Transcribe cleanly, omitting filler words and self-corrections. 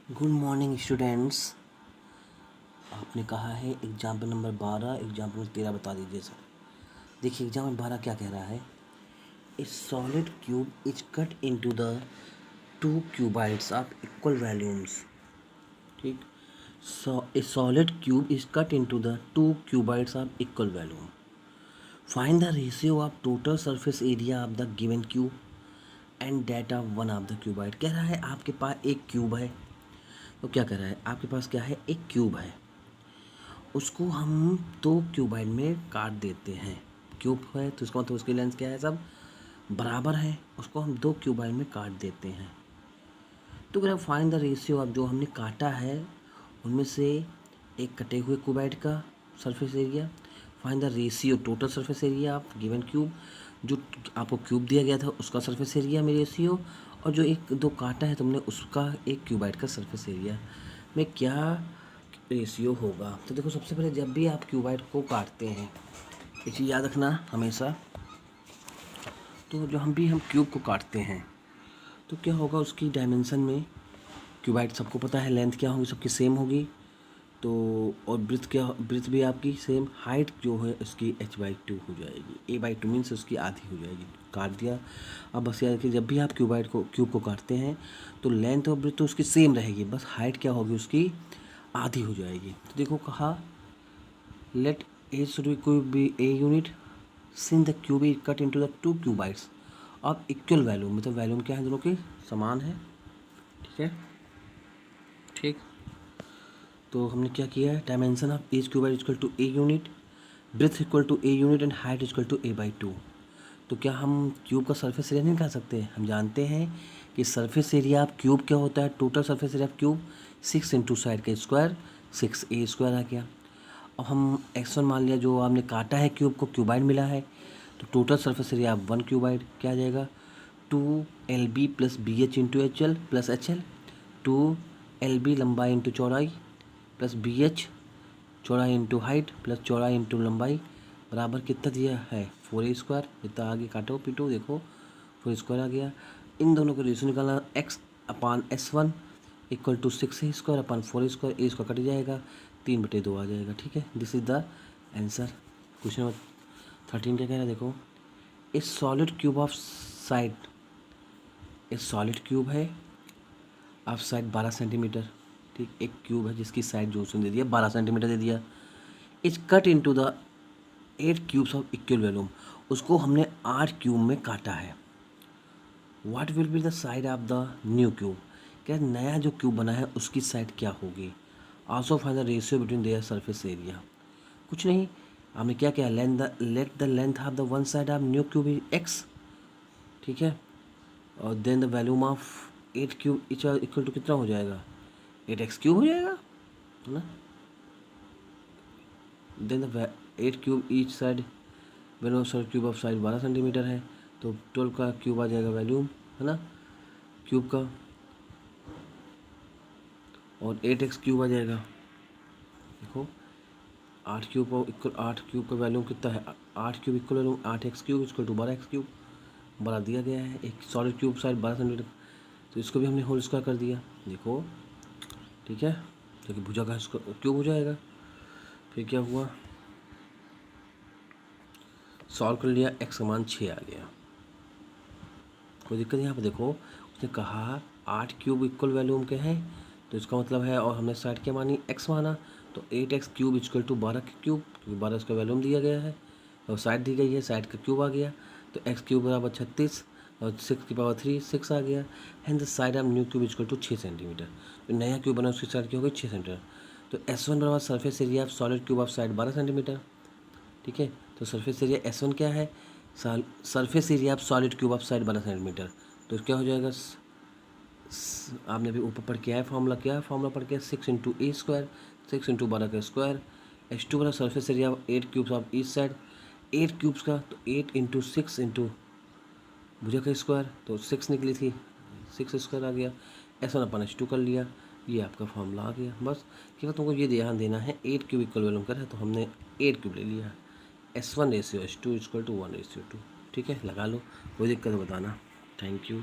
Good morning students. आपने कहा है एग्जाम्पल नंबर 12, एग्जाम्पल नंबर 13 बता दीजिए सर। देखिए एग्जाम्पल 12 क्या कह रहा है। A solid cube is cut into the two cuboids of equal volumes. ठीक, a solid cube is cut into the two cuboids of equal volume. Find the ratio of total surface area of the given cube and that of one of the cuboid. कह रहा है आपके पास एक cube है। तो क्या कह रहा है, आपके पास क्या है, एक क्यूब है, उसको हम दो क्यूबाइड में काट देते हैं। क्यूब है तो उसका मतलब उसकी लेंथ क्या है, सब बराबर है, उसको हम दो क्यूबाइड में काट देते हैं। तो अगर फाइंड द रेशियो ऑफ जो हमने काटा है उनमें से एक कटे हुए क्यूबाइड का surface area, find the ratio total surface area of given cube, जो आपको क्यूब दिया गया था उसका सरफेस एरिया में रेशियो, और जो एक दो काटा है तुमने उसका एक क्यूबाइड का सरफेस एरिया में क्या रेशियो होगा। तो देखो सबसे पहले जब भी आप क्यूबाइड को काटते हैं ये चीज़ याद रखना हमेशा। तो जो हम क्यूब को काटते हैं तो क्या होगा, उसकी डायमेंशन में क्यूबाइड सबको पता है लेंथ क्या होगी, सबकी सेम होगी। तो और ब्रिथ भी आपकी सेम, हाइट जो है उसकी h/2 हो जाएगी, a/2 मीन्स उसकी आधी हो जाएगी। काट दिया। अब बस याद रखिए जब भी आप क्यूब को काटते हैं तो लेंथ और ब्रिथ तो उसकी सेम रहेगी, बस हाइट क्या होगी उसकी आधी हो जाएगी। तो देखो कहा let A should be a unit since the cube is cut into the two cuboids of equal volume. मतलब वैल्यूम क्या है, दोनों के समान है। ठीक है, ठीक। तो हमने क्या किया है, dimension of each cuboid equal to a unit, breadth equal to a unit and height equal to a/2। तो क्या हम क्यूब का सरफेस एरिया नहीं निकाल सकते। हम जानते हैं कि सरफेस एरिया ऑफ क्यूब क्या होता है, total surface area of cube 6 into side का स्क्वायर, 6a² आ गया। अब हम x1 मान लिया, जो आपने काटा है क्यूब को, क्यूबाइड मिला है, तो total surface area of one cuboid क्या आ जाएगा, 2lb plus bh into HL plus HL, 2lb लंबाई इंटू चौड़ाई प्लस BH चौड़ाई इंटू हाइट प्लस चौड़ाई इंटू लंबाई बराबर कितना दिया है, 4a²। जितना आगे काटो पीटो देखो 4a² आ गया। इन दोनों को रेशियो निकालना, x/s1 equal to 6a² upon 4a², a² cut जाएगा, 3/2 आ जाएगा। ठीक है, this is the answer. Question number 13 क्या कह रहा है, देखो इस सॉलिड क्यूब ऑफ साइड, इस सॉलिड क्यूब है ऑफ साइड 12 सेंटीमीटर। ठीक, एक क्यूब है जिसकी साइड जो उसने दे दिया 12 सेंटीमीटर दे दिया। Is cut into the 8 cubes of equal volume, उसको हमने 8 क्यूब में काटा है। What will be the side of the new cube, क्या नया जो क्यूब बना है उसकी साइड क्या होगी। Also find the ratio between their surface area. कुछ नहीं, हमने क्या किया, let the length of the one side of new cube is x। ठीक है, और then the volume of 8 cube equal to कितना हो जाएगा, 8x³ हो जाएगा, है ना। Then the 8 cube each side, value of cube of side 12 centimetre है, तो 12 का क्यूब आ जाएगा वैल्यूम, है ना, क्यूब का, और 8x³ आ जाएगा। देखो 8 क्यूब का इक्वल, 8 क्यूब का वैल्यूम कितना है, 8 cube equal volume 8x³ equal to 12x³ बड़ा दिया गया है। एक सॉलिड क्यूब साइड 12 सेंटीमीटर, तो इसको भी हमने होल स्क्वायर कर दिया। देखो ठीक है, जो कि भुजा का क्यूब हो जाएगा। फिर क्या हुआ, सॉल्व कर लिया, x का मान 6 आ गया। कोई दिक्कत यहाँ पे, देखो उसने कहा 8 क्यूब इक्वल वैल्यूम के हैं, तो इसका मतलब है, और हमने साइड क्या मानी, x माना, तो 8x³ इक्वल टू 12 का क्यूब, क्योंकि 12 इसका वैल्यूम दिया गया है और साइड दी गई है, साइड का क्यूब आ गया, तो x³ बराबर 36 और 6 की पावर 3 6 आ गया। And the side of new cube equal to 6 centimetre. तो नया क्यूब बना उसकी साइड क्या होगी, 6 सेंटीमीटर। तो S1 बराबर surface area of solid cube of side 12 centimetre. ठीक है, तो सरफेस एरिया S1 क्या है, surface area of solid cube of side 12 centimetre. तो क्या हो जाएगा, आपने अभी ऊपर पढ़ के आया फॉर्मूला, क्या है फॉर्मूला पढ़ के, 6 इंटू a², 6 इंटू 12 का स्क्वायर, H2 बराबर surface area 8 cubes of each side, 8 cubes का, तो 8 इंटू 6 इंटू भुजा का स्क्वायर, तो 6 निकली थी, 6² आ गया। S1 अपन H2 कर लिया, ये आपका फॉर्मूला आ गया। बस केवल तुमको ये ध्यान देना है, 8 क्यूब इक्वल वैल्यूम कर है तो हमने 8 क्यूब ले लिया, S1 ratio H2 equal to 1:2। ठीक है, लगा लो, कोई दिक्कत बताना। Thank you.